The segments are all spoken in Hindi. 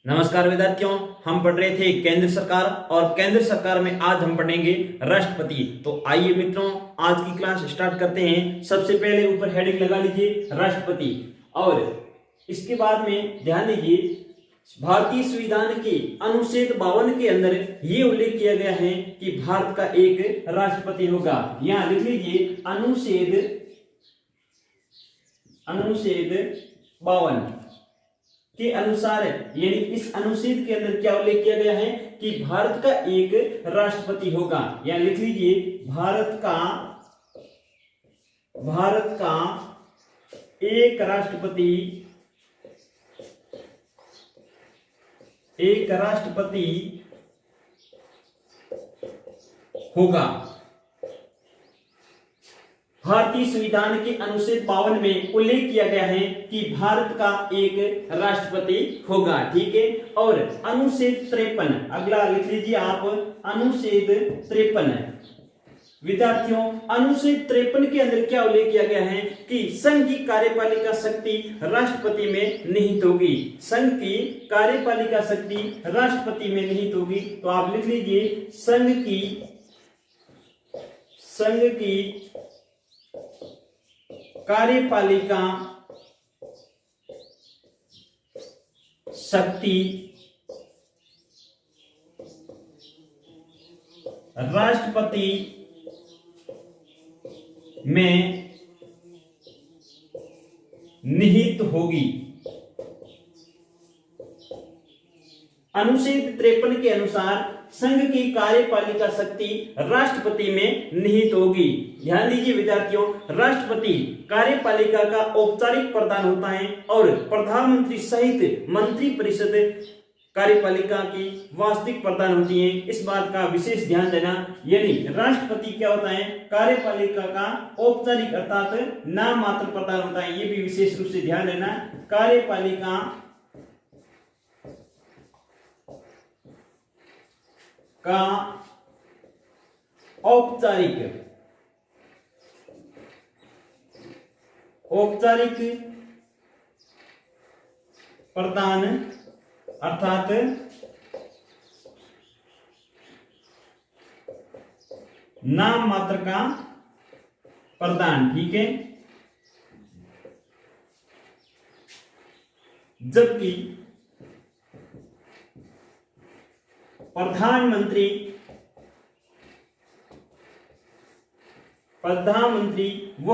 नमस्कार विद्यार्थियों, हम पढ़ रहे थे केंद्र सरकार और केंद्र सरकार में आज हम पढ़ेंगे राष्ट्रपति। तो आइए मित्रों, आज की क्लास स्टार्ट करते हैं। सबसे पहले ऊपर हेडिंग लगा लीजिए राष्ट्रपति, और इसके बाद में ध्यान दीजिए भारतीय संविधान के अनुच्छेद 52 के अंदर ये उल्लेख किया गया है कि भारत का एक राष्ट्रपति होगा। यहां लिख लीजिए अनुच्छेद 52 के अनुसार, यानी इस अनुच्छेद के अंदर क्या उल्लेख किया गया है कि भारत का एक राष्ट्रपति होगा। या लिख लीजिए भारत का एक राष्ट्रपति होगा। भारतीय संविधान के अनुच्छेद 52 में उल्लेख किया गया है कि भारत का एक राष्ट्रपति होगा। ठीक है। और अनुच्छेद 53, अगला लिख लीजिए आप अनुच्छेद 53। विद्यार्थियों, अनुच्छेद 53 के अंदर क्या उल्लेख किया गया है कि संघ की कार्यपालिका शक्ति राष्ट्रपति में निहित होगी। संघ की कार्यपालिका शक्ति राष्ट्रपति में निहित होगी। तो आप लिख लीजिए संघ की कार्यपालिका शक्ति राष्ट्रपति में निहित होगी। अनुच्छेद 53 के अनुसार संघ की कार्यपालिका शक्ति राष्ट्रपति में निहित होगी। ध्यान दीजिए विद्यार्थियों, राष्ट्रपति कार्यपालिका का औपचारिक प्रधान होता है और प्रधानमंत्री सहित मंत्रिपरिषद कार्यपालिका की वास्तविक प्रधान होती है। इस बात का विशेष ध्यान देना। यानी राष्ट्रपति क्या होता है, कार्यपालिका का औपचारिक अर्थात नाम मात्र प्रधान होता है। ये भी विशेष रूप से ध्यान देना। कार्यपालिका का औपचारिक प्रधान अर्थात नाम मात्र का प्रधान। ठीक है। जबकि प्रधानमंत्री व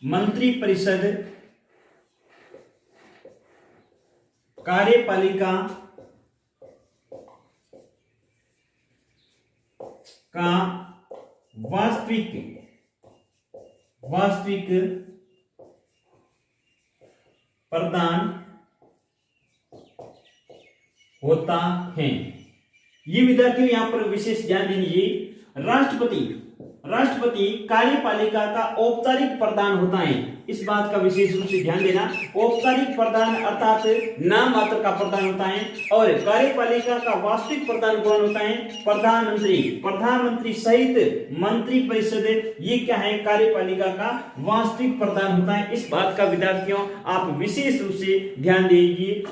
मंत्रिपरिषद कार्यपालिका का वास्तविक प्रधान होता है। ये विद्यार्थियों यहां पर विशेष ध्यान दीजिए। राष्ट्रपति कार्यपालिका का औपचारिक प्रधान होता है। इस बात का विशेष रूप से ध्यान देना। औपचारिक प्रधान अर्थात नाम मात्र का प्रधान होता है और कार्यपालिका का वास्तविक प्रधान कौन होता है, प्रधानमंत्री सहित मंत्रिपरिषद। ये क्या है, कार्यपालिका का वास्तविक प्रधान होता है। इस बात का विद्यार्थियों आप विशेष रूप से ध्यान दीजिए।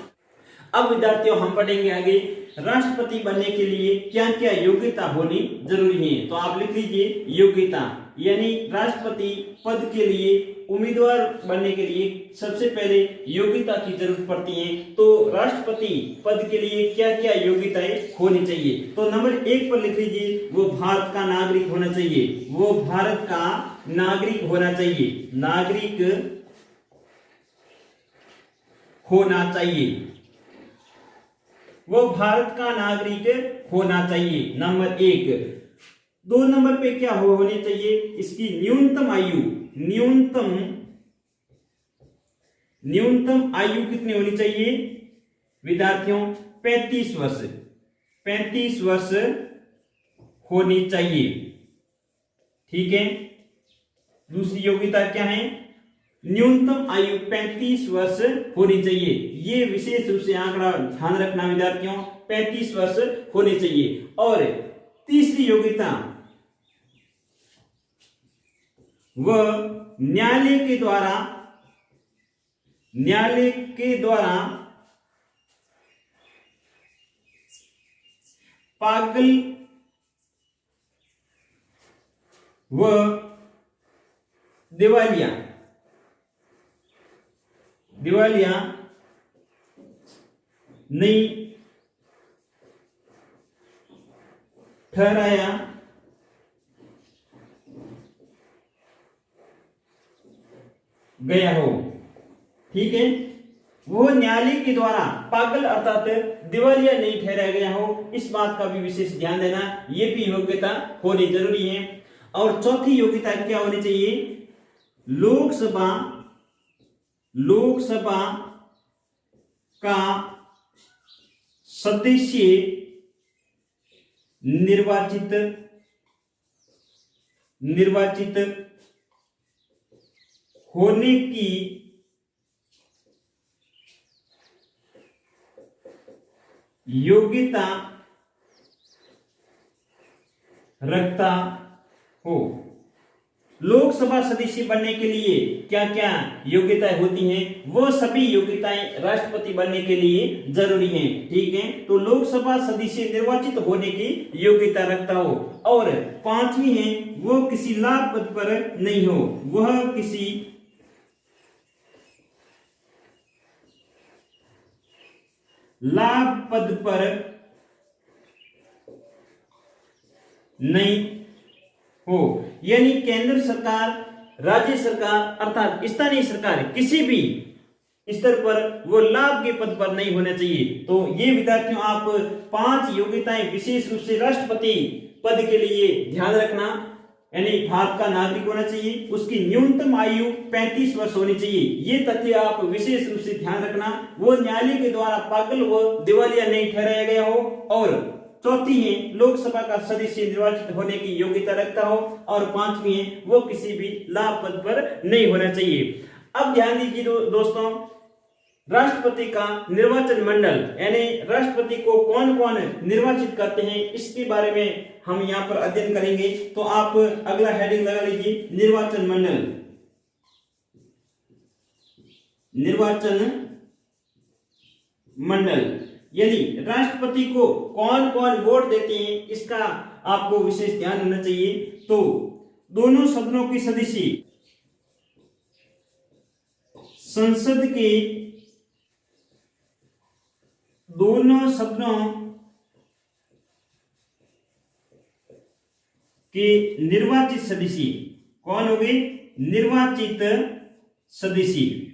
अब विद्यार्थियों हम पढ़ेंगे आगे राष्ट्रपति बनने के लिए क्या क्या योग्यता होनी जरूरी है। तो आप लिख लीजिए योग्यता, यानी राष्ट्रपति पद के लिए उम्मीदवार बनने के लिए सबसे पहले योग्यता की जरूरत पड़ती है। तो राष्ट्रपति पद के लिए क्या क्या योग्यताएं होनी चाहिए। तो नंबर 1 पर लिख लीजिए वो भारत का नागरिक होना चाहिए। वो भारत का नागरिक होना चाहिए। वो भारत का नागरिक होना चाहिए, नंबर 1। 2 नंबर पे क्या होनी चाहिए, इसकी न्यूनतम आयु कितनी होनी चाहिए विद्यार्थियों, 35 वर्ष होनी चाहिए। ठीक है। दूसरी योग्यता क्या है, न्यूनतम आयु 35 वर्ष होनी चाहिए। ये विशेष रूप से आंकड़ा ध्यान रखना विद्यार्थियों, 35 वर्ष होने चाहिए। और तीसरी योग्यता, वह न्यायालय के द्वारा न्यायालय के द्वारा पागल व दिवालिया नहीं ठहराया गया हो। ठीक है, वो न्यायालय के द्वारा पागल अर्थात दिवालिया नहीं ठहराया गया हो, इस बात का भी विशेष ध्यान देना। ये भी योग्यता होनी जरूरी है। और चौथी योग्यता क्या होनी चाहिए? लोकसभा का सदस्य निर्वाचित होने की योग्यता रखता हो। लोकसभा सदस्य बनने के लिए क्या क्या योग्यताएं होती हैं? वो सभी योग्यताएं राष्ट्रपति बनने के लिए जरूरी हैं। ठीक है, तो लोकसभा सदस्य निर्वाचित होने की योग्यता रखता हो। और पांचवी है, वो किसी लाभ पद पर नहीं हो। वह किसी लाभ पद पर नहीं हो। यानी केंद्र सरकार, राज्य सरकार अर्थात स्थानीय सरकार किसी भी स्तर पर वो लाभ के पद पर नहीं होना चाहिए। तो ये विद्यार्थियों, आप 5 योग्यताएं विशेष रूप से राष्ट्रपति पद के लिए ध्यान रखना। यानी भारत का नागरिक होना चाहिए, उसकी न्यूनतम आयु 35 वर्ष होनी चाहिए। ये तथ्य आप विशेष रूप से ध्यान रखना। वो न्यायालय के द्वारा पागल व दिवालिया नहीं ठहराया गया हो। और चौथी है, लोकसभा का सदस्य निर्वाचित होने की योग्यता रखता हो। और पांचवी है, वो किसी भी लाभ पद पर नहीं होना चाहिए। अब ध्यान दीजिए दोस्तों, राष्ट्रपति का निर्वाचन मंडल यानी राष्ट्रपति को कौन कौन निर्वाचित करते हैं, इसके बारे में हम यहाँ पर अध्ययन करेंगे। तो आप अगला हेडिंग लगा लीजिए, निर्वाचन मंडल। यानी राष्ट्रपति को कौन कौन वोट देते हैं, इसका आपको विशेष ध्यान होना चाहिए। तो दोनों सदनों के सदस्य संसद के दोनों सदनों के निर्वाचित सदस्य कौन हो गए? निर्वाचित सदस्य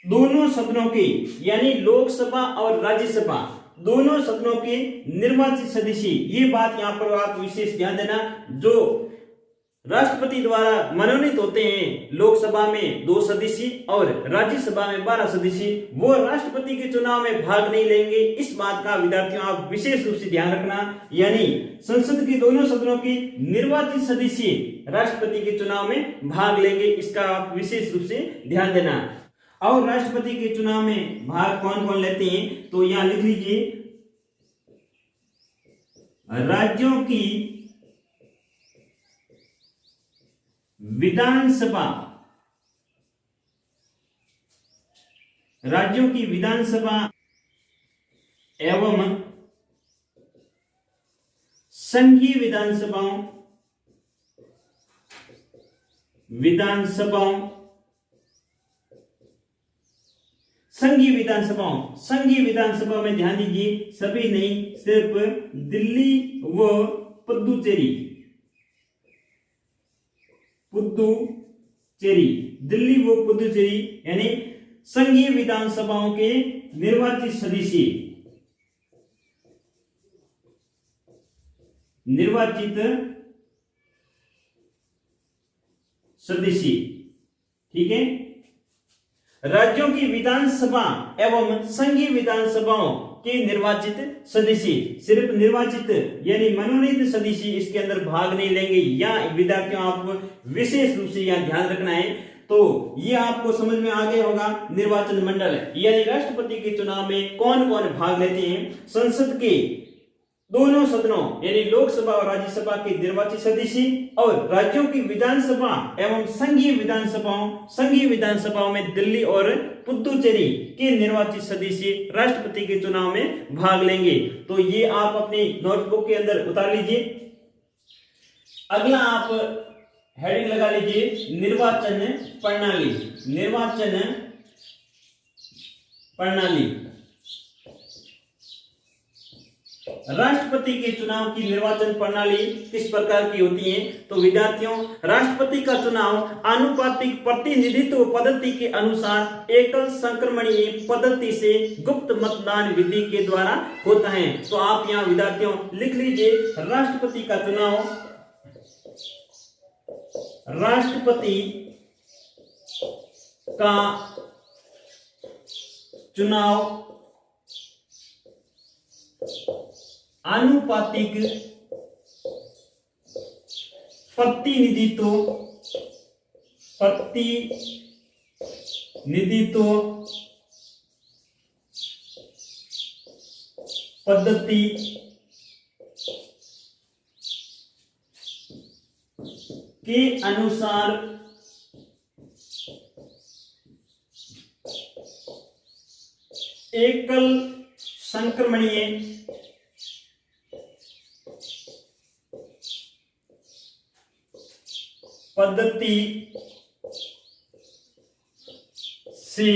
दोनों सदनों के, यानी लोकसभा और राज्यसभा दोनों सदनों के निर्वाचित सदस्य। ये बात यहां पर आप विशेष ध्यान देना। जो राष्ट्रपति द्वारा मनोनीत होते हैं, लोकसभा में 2 सदस्य और राज्यसभा में 12 सदस्य, वो राष्ट्रपति के चुनाव में भाग नहीं लेंगे। इस बात का विद्यार्थियों आप विशेष रूप से ध्यान रखना। यानी संसद के दोनों सदनों के निर्वाचित सदस्य राष्ट्रपति के चुनाव में भाग लेंगे, इसका आप विशेष रूप से ध्यान देना। और राष्ट्रपति के चुनाव में भाग कौन कौन लेते हैं? तो यहां लिख लीजिए, राज्यों की विधानसभा एवं संघीय विधानसभाओं संघीय विधानसभा में ध्यान दीजिए, सभी नहीं, सिर्फ दिल्ली व पुदुचेरी, दिल्ली व पुदुचेरी यानी संघीय विधानसभाओं के निर्वाचित सदस्य। ठीक है, राज्यों की विधानसभा एवं संघीय विधानसभाओं के निर्वाचित सदस्य, सिर्फ निर्वाचित यानी मनोनीत सदस्य इसके अंदर भाग नहीं लेंगे। या विद्यार्थियों आप विशेष रूप से यह ध्यान रखना है। तो ये आपको समझ में आ गया होगा, निर्वाचन मंडल यानी राष्ट्रपति के चुनाव में कौन कौन भाग लेते हैं। संसद के दोनों सदनों यानी लोकसभा और राज्यसभा के निर्वाचित सदस्य और राज्यों की विधानसभा एवं संघीय विधानसभाओं में दिल्ली और पुदुचेरी के निर्वाचित सदस्य राष्ट्रपति के चुनाव में भाग लेंगे। तो ये आप अपनी नोटबुक के अंदर उतार लीजिए। अगला आप हेडिंग लगा लीजिए निर्वाचन प्रणाली। निर्वाचन प्रणाली। राष्ट्रपति के चुनाव की निर्वाचन प्रणाली किस प्रकार की होती है? तो विद्यार्थियों, राष्ट्रपति का चुनाव आनुपातिक प्रतिनिधित्व पद्धति के अनुसार एकल संक्रमणीय पद्धति से गुप्त मतदान विधि के द्वारा होता है। तो आप यहाँ विद्यार्थियों लिख लीजिए, राष्ट्रपति का चुनाव आनुपातिक प्रतिनिधित्व पद्धति के अनुसार एकल संक्रमणीय पद्धति से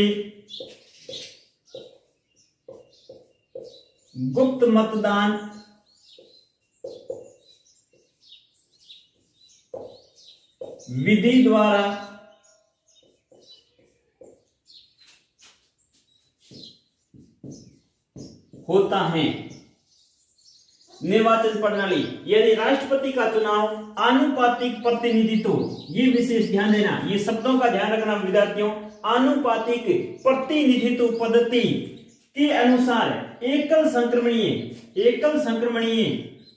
गुप्त मतदान विधि द्वारा होता है। निर्वाचन प्रणाली, यदि राष्ट्रपति का चुनाव आनुपातिक प्रतिनिधित्व, ये विशेष ध्यान देना, ये शब्दों का ध्यान रखना विद्यार्थियों, आनुपातिक प्रतिनिधित्व पद्धति के अनुसार एकल संक्रमणीय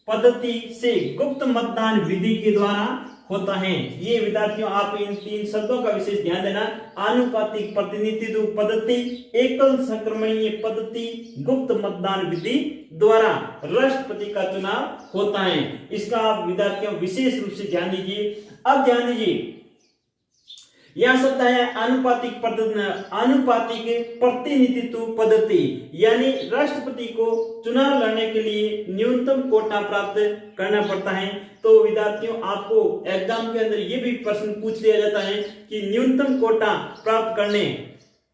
पद्धति से गुप्त मतदान विधि के द्वारा होता है। ये विद्यार्थियों आप इन तीन शब्दों का विशेष ध्यान देना, आनुपातिक प्रतिनिधित्व पद्धति, एकल संक्रमणीय पद्धति, गुप्त मतदान विधि द्वारा राष्ट्रपति का चुनाव होता है। इसका आप विद्यार्थियों विशेष रूप से ध्यान दीजिए। अब ध्यान दीजिए, यह शब्द है आनुपातिक प्रतिनिधित्व पद्धति, यानी राष्ट्रपति को चुनाव लड़ने के लिए न्यूनतम कोटा प्राप्त करना पड़ता है। तो विद्यार्थियों आपको एग्जाम के अंदर ये भी प्रश्न पूछ लिया जाता है कि न्यूनतम कोटा प्राप्त करने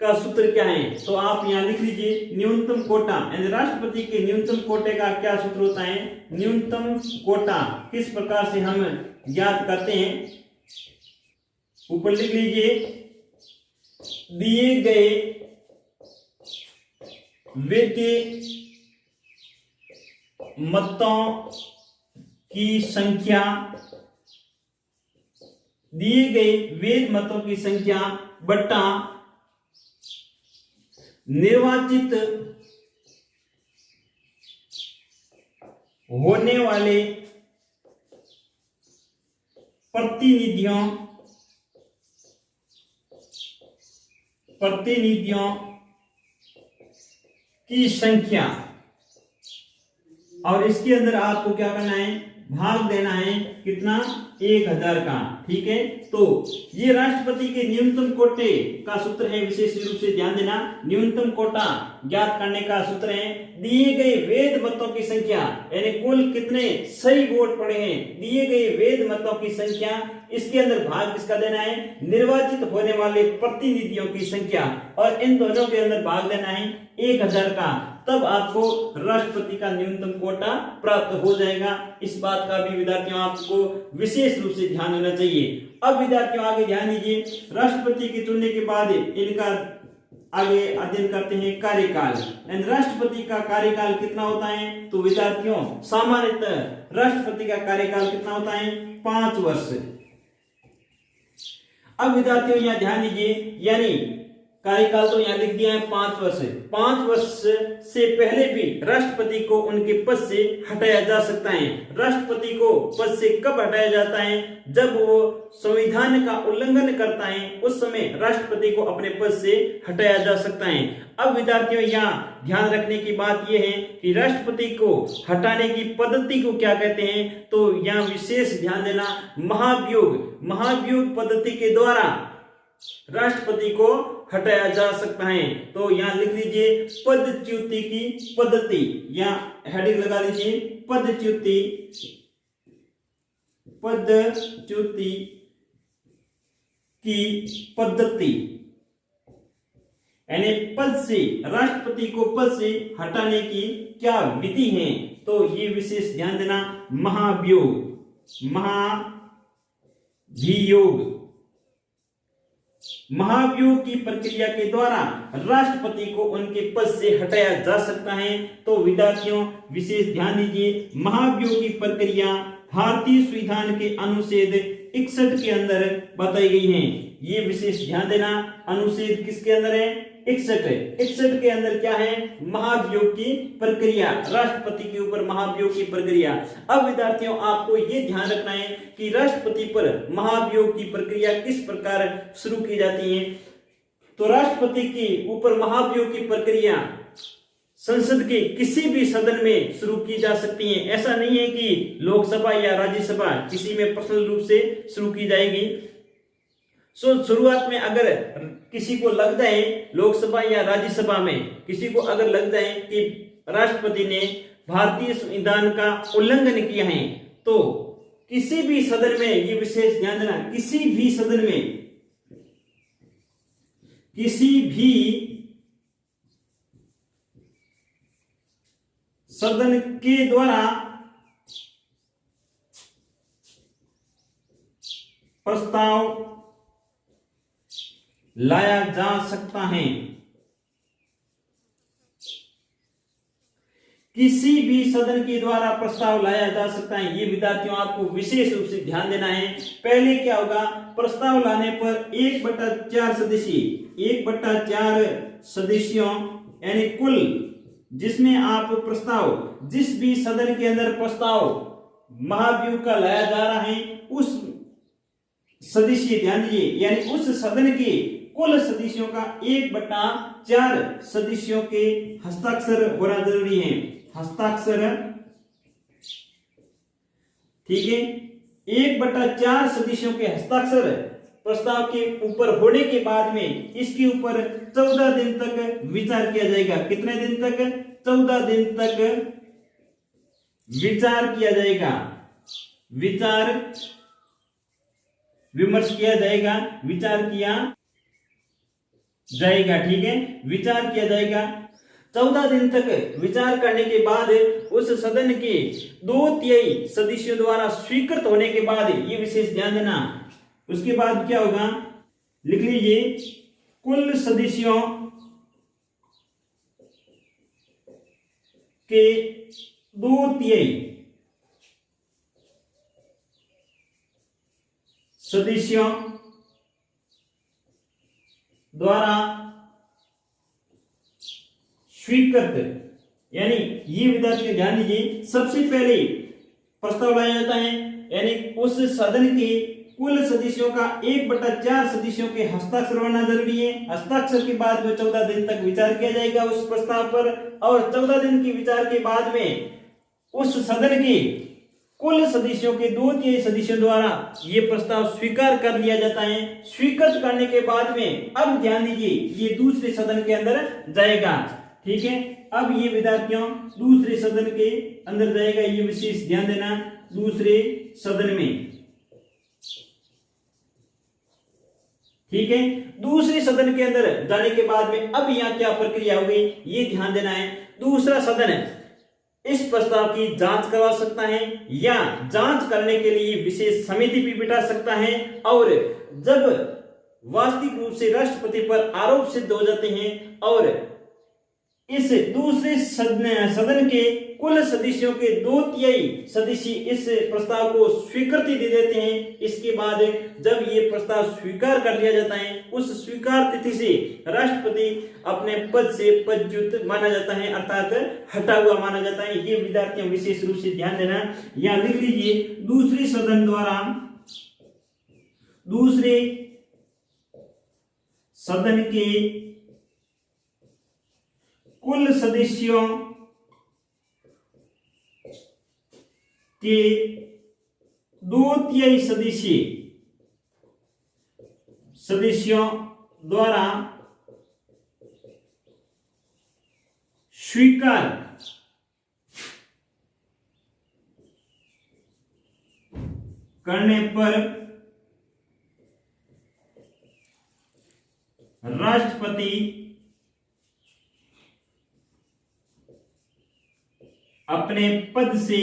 का सूत्र क्या है। तो आप यहाँ लिख लीजिए, न्यूनतम कोटा यानी राष्ट्रपति के न्यूनतम कोटे का क्या सूत्र होता है। न्यूनतम कोटा किस प्रकार से हम ज्ञात करते हैं, ऊपर लिख लीजिए, दिए गए वैध मतों की संख्या, दिए गए वैध मतों की संख्या बटा निर्वाचित होने वाले प्रतिनिधियों की संख्या, और इसके अंदर आपको क्या करना है, भाग देना है कितना, 1000 का। ठीक है, तो ये राष्ट्रपति के न्यूनतम कोटे का सूत्र है, विशेष रूप से ध्यान देना। न्यूनतम कोटा ज्ञात करने का सूत्र है दिए गए वैध मतों की संख्या, यानी कुल कितने सही वोट पड़े हैं, दिए गए वैध मतों की संख्या, इसके अंदर भाग किसका देना है, निर्वाचित होने वाले प्रतिनिधियों की संख्या, और इन दोनों के अंदर भाग देना है 1000 का। तब आपको राष्ट्रपति का न्यूनतम कोटा प्राप्त हो जाएगा। इस बात का भी विद्यार्थियों आपको विशेष रूप से ध्यान देना चाहिए। अब विद्यार्थियों आगे ध्यान दीजिए, राष्ट्रपति के चुनने के बाद इनका आगे अध्ययन करते हैं कार्यकाल। राष्ट्रपति का कार्यकाल कितना होता है, तो विद्यार्थियों सामान्यतः राष्ट्रपति का कार्यकाल कितना होता है, 5 वर्ष। अब विद्यार्थियों यहाँ ध्यान दीजिए, यानी कार्यकाल तो यहाँ लिख दिया है 5 वर्ष। 5 वर्ष से पहले भी राष्ट्रपति को उनके पद से हटाया जा सकता है। राष्ट्रपति को पद से कब हटाया जाता है? जब वो संविधान का उल्लंघन करता है, उस समय राष्ट्रपति को अपने पद से हटाया जा सकता है। अब विद्यार्थियों यहाँ ध्यान रखने की बात यह है कि राष्ट्रपति को हटाने की पद्धति को क्या कहते हैं, तो यहाँ विशेष ध्यान देना, महाभियोग पद्धति के द्वारा राष्ट्रपति को हटाया जा सकता है। तो यहां लिख लीजिए पदच्युति की पद्धति, या हेडिंग लगा लीजिए पदच्युति की पद्धति, यानी पद से, राष्ट्रपति को पद से हटाने की क्या विधि है, तो ये विशेष ध्यान देना, महाभियोग की प्रक्रिया के द्वारा राष्ट्रपति को उनके पद से हटाया जा सकता है। तो विद्यार्थियों विशेष ध्यान दीजिए, महाभियोग की प्रक्रिया भारतीय संविधान के अनुच्छेद 61 के अंदर बताई गई है। ये विशेष ध्यान देना, अनुच्छेद किसके अंदर है? 61 के अंदर क्या है? महाभियोग की प्रक्रिया, राष्ट्रपति के ऊपर महाभियोग की प्रक्रिया। अब विद्यार्थियों आपको ये ध्यान रखना है कि राष्ट्रपति पर महाभियोग की प्रक्रिया किस प्रकार शुरू की जाती है। तो राष्ट्रपति के ऊपर महाभियोग की प्रक्रिया संसद के किसी भी सदन में शुरू की जा सकती है। ऐसा नहीं है कि लोकसभा या राज्यसभा किसी में पर्सनल रूप से शुरू की जाएगी। शुरुआत में अगर किसी को लग जाए, लोकसभा या राज्यसभा में किसी को अगर लग जाए कि राष्ट्रपति ने भारतीय संविधान का उल्लंघन किया है, तो किसी भी सदन में, ये विशेष ध्यान देना, किसी भी सदन में, किसी भी सदन के द्वारा प्रस्ताव लाया जा सकता है। किसी भी सदन के द्वारा प्रस्ताव लाया जा सकता है। ये विद्यार्थियों आपको विशेष रूप से ध्यान देना है। पहले क्या होगा, प्रस्ताव लाने पर 1/4 सदस्यों यानी कुल, जिसमें आप प्रस्ताव, जिस भी सदन के अंदर प्रस्ताव महाभियोग का लाया जा रहा है, उस सदस्य, ध्यान दीजिए, यानी उस सदन के कुल सदस्यों का 1/4 सदस्यों के हस्ताक्षर होना जरूरी है। हस्ताक्षर, ठीक है, 1/4 सदस्यों के हस्ताक्षर प्रस्ताव के ऊपर होने के बाद में इसके ऊपर 14 दिन तक विचार किया जाएगा। कितने दिन तक? 14 दिन तक विचार किया जाएगा, विचार विमर्श किया जाएगा, विचार किया जाएगा, ठीक है, विचार किया जाएगा। 14 दिन तक विचार करने के बाद उस सदन के 2/3 सदस्यों द्वारा स्वीकृत होने के बाद, ये विशेष ध्यान देना, उसके बाद क्या होगा, लिख लीजिए, कुल सदस्यों के 2/3 सदस्यों द्वारा स्वीकृत, यानी ये विद्यार्थी ध्यान दीजिए, सबसे पहले प्रस्ताव लाया जाता है, यानी उस सदन के कुल सदस्यों का 1/4 सदस्यों के हस्ताक्षर होना जरूरी है। हस्ताक्षर के बाद में 14 दिन तक विचार किया जाएगा उस प्रस्ताव पर, और 14 दिन के विचार के बाद में उस सदन के कुल सदस्यों के 2/3 सदस्यों द्वारा ये प्रस्ताव स्वीकार कर लिया जाता है। स्वीकृत करने के बाद में अब ध्यान दीजिए, ये दूसरे सदन के अंदर जाएगा, ठीक है। अब ये विद्यार्थियों दूसरे सदन के अंदर जाएगा, ये विशेष ध्यान देना, दूसरे सदन में, ठीक है। दूसरे सदन के अंदर जाने के बाद में अब यहाँ क्या प्रक्रिया हो गई, ये ध्यान देना है। दूसरा सदन इस प्रस्ताव की जांच करवा सकता है, या जांच करने के लिए विशेष समिति भी बिठा सकता है, और जब वास्तविक रूप से राष्ट्रपति पर आरोप सिद्ध हो जाते हैं और इस दूसरे सदन के कुल सदस्यों के 2/3 सदस्य इस प्रस्ताव को स्वीकृति दे देते हैं। इसके बाद जब ये प्रस्ताव स्वीकार कर लिया जाता है, उस स्वीकार तिथि से राष्ट्रपति अपने पद से पदच्युत माना जाता है, अर्थात हटा हुआ माना जाता है। ये विद्यार्थियों विशेष रूप से ध्यान देना। यहां लिख लीजिए, दूसरे सदन द्वारा दूसरे सदन के कुल सदस्यों के 2/3 सदस्यों द्वारा स्वीकार करने पर राष्ट्रपति अपने पद से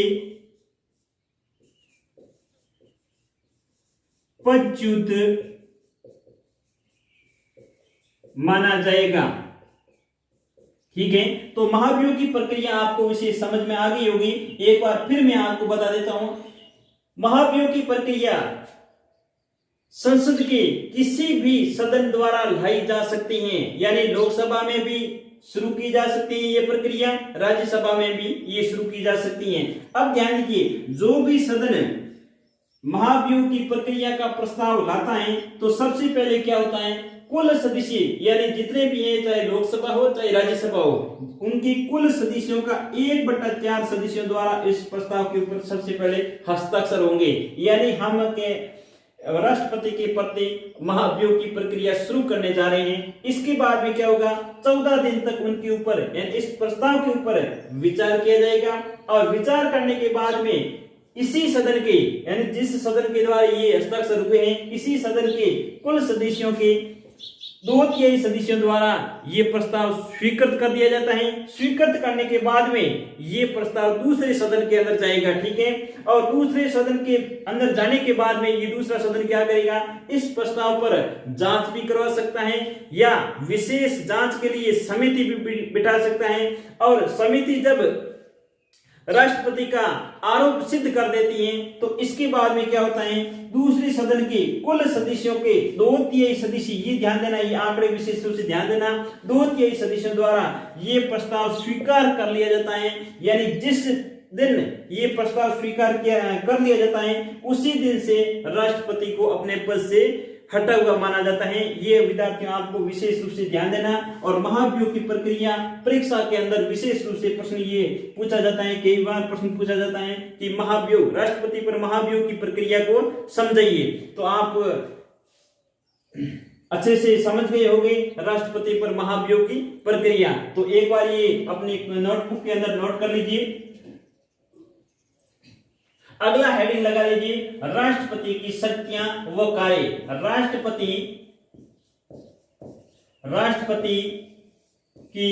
पदच्युत माना जाएगा। ठीक है, तो महाभियोग की प्रक्रिया आपको विशेष समझ में आ गई होगी। एक बार फिर मैं आपको बता देता हूं, महाभियोग की प्रक्रिया संसद के किसी भी सदन द्वारा लाई जा सकती है, यानी लोकसभा में भी शुरू की जा सकती है ये प्रक्रिया, राज्यसभा में भी ये शुरू की जा सकती है। अब ध्यान दीजिए, जो भी सदन महाभियोग की प्रक्रिया का प्रस्ताव लाता है तो सबसे पहले क्या होता है, कुल सदस्य यानी जितने भी हैं, चाहे लोकसभा हो चाहे राज्यसभा हो, उनकी कुल सदस्यों का 1/4 सदस्यों द्वारा इस प्रस्ताव के ऊपर सबसे पहले हस्ताक्षर होंगे। यानी हम के राष्ट्रपति के प्रति महाभियोग की प्रक्रिया शुरू करने जा रहे हैं। इसके बाद में क्या होगा, 14 दिन तक उनके ऊपर यानी इस प्रस्ताव के ऊपर विचार किया जाएगा, और विचार करने के बाद में इसी सदन के यानी जिस सदन के द्वारा ये हस्ताक्षर हुए हैं, इसी सदन के कुल सदस्यों के 2/3 सदस्यों द्वारा ये प्रस्ताव स्वीकृत कर दिया जाता है। स्वीकृत करने के बाद में ये प्रस्ताव दूसरे सदन के अंदर जाएगा। ठीक है, और दूसरे सदन के अंदर जाने के बाद में ये दूसरा सदन क्या करेगा, इस प्रस्ताव पर जांच भी करवा सकता है, या विशेष जांच के लिए समिति भी बिठा सकता है। और समिति जब राष्ट्रपति का आरोप सिद्ध कर देती है तो इसके बाद में क्या होता है, दूसरे सदन के कुल सदस्यों के 2/3 सदस्य, ये ध्यान देना, ये आंकड़े विशेष रूप से ध्यान देना, 2/3 सदस्यों द्वारा ये प्रस्ताव स्वीकार कर लिया जाता है। यानी जिस दिन ये प्रस्ताव स्वीकार कर लिया जाता है, उसी दिन से राष्ट्रपति को अपने पद से हटा हुआ माना जाता है। ये विद्यार्थियों आपको विशेष रूप से ध्यान देना। और महाभियोग की प्रक्रिया परीक्षा के अंदर विशेष रूप से प्रश्न ये पूछा जाता है, कई बार प्रश्न पूछा जाता है कि महाभियोग, राष्ट्रपति पर महाभियोग की प्रक्रिया को समझाइए। तो आप अच्छे से समझ गए होंगे राष्ट्रपति पर महाभियोग की प्रक्रिया। तो एक बार ये अपनी नोटबुक के अंदर नोट कर लीजिए। अगला हेडिंग लगा लीजिए, राष्ट्रपति की शक्तियां व कार्य। राष्ट्रपति की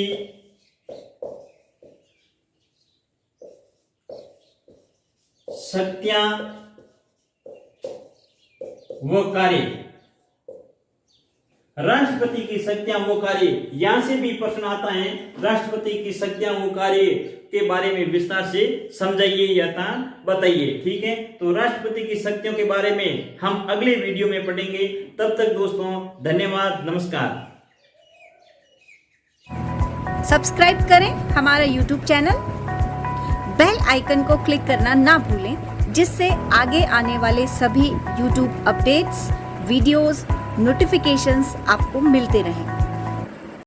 शक्तियां व कार्य। राष्ट्रपति की शक्तियां व कार्य, यहां से भी प्रश्न आता है, राष्ट्रपति की शक्तियां व कार्य के बारे में विस्तार से समझाइए या बताइए। ठीक है, तो राष्ट्रपति की शक्तियों के बारे में हम अगले वीडियो में पढ़ेंगे। तब तक दोस्तों धन्यवाद, नमस्कार। सब्सक्राइब करें हमारा YouTube चैनल, बेल आइकन को क्लिक करना ना भूलें, जिससे आगे आने वाले सभी YouTube अपडेट्स, वीडियोस, नोटिफिकेशंस आपको मिलते रहें।